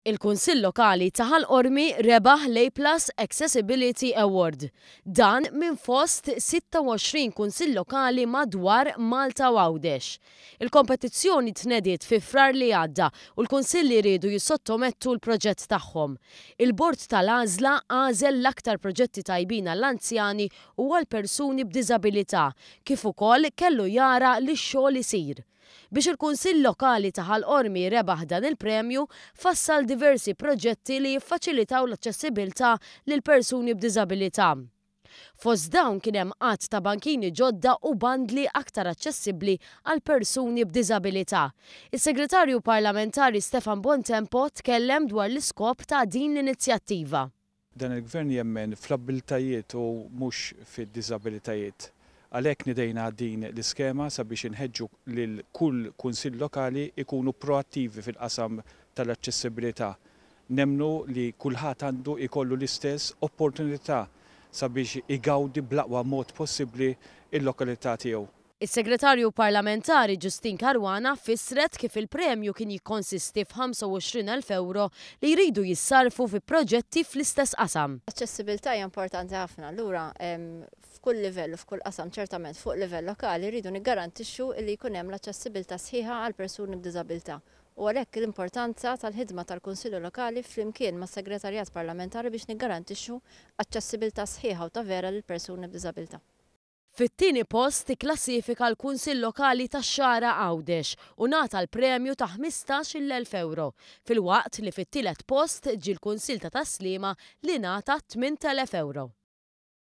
Il-Kunsill Lokali ta' Ħal Qormi rebaħ l-A+ Accessibility Award. Dan minn fost 26 kunsill lokali madwar Malta u Għawdex. Il-kompetizzjoni tnediet fi frar li għadda u l-kunsilli jridu jissottomettu l-proġett tagħhom. Il-bord tal-għażla għażel l-aktar proġetti tajbin għall-anzjani u għall-persuni b'diżabilità, kif ukoll kellu jara li x-xogħol isir. Biex il-Kunsill Lokali ta' Ħal Qormi rebaħ dan il-premju, fassal diversi proġetti li jiffaċilitaw l-aċċessibilità lil persuni b'diżabilità. Fost dawn kien hemm qatt ta' bankini ġodda u bandli aktar aċċessibbli għal persuni b'diżabilità. Is-Segretarju Parlamentari Stefan Bontempo tkellem dwar l-iskop ta' din l-inizjattiva. Dan il-Gvern jemmen fl-abbiltajiet u mhux fid-diżabilitajiet. Għalhekk nidejna din l-iskema sabiex inħeġġu lil kull kunsill lokali ikunu proattivi fil-qasam tal-aċċessibilità. Nemnu li kulħadd għandu ikollu l-istess opportunità sabiex igawdi bl-aqwa mod possibbli il-lokalità tiegħu. Is-Segretarju Parlamentari Ġustin Karwana fissret kif il-premju kien jikkonsisti f'25,000 euro li jridu jissarfu fi proġetti fl-istess qasam. Aċċessibilità hija importanti ħafna, allura f'kull livell u f'kull qasam ċertament fuq livell lokali rridu niggarantixxu li jkun hemm l-aċċessibilità sħiħa għal persuni b'diżabilità. U għalhekk l-importanza tal-ħidma tal-Kunsillu Lokali flimkien mas-Segretarjat Parlamentari biex niggarantixxu aċċessibilità sħiħa u ta' vera lil persuni b'diżabilità. Fit-tieni post tikklassifika l-Kunsill Lokali tax-Xagħrha Għawdex u ngħata l-premju ta' 15,000 euro, filwaqt li fit-tielet post ġie l-Kunsill ta' Tas-Sliema li ngħata 8,000 euro.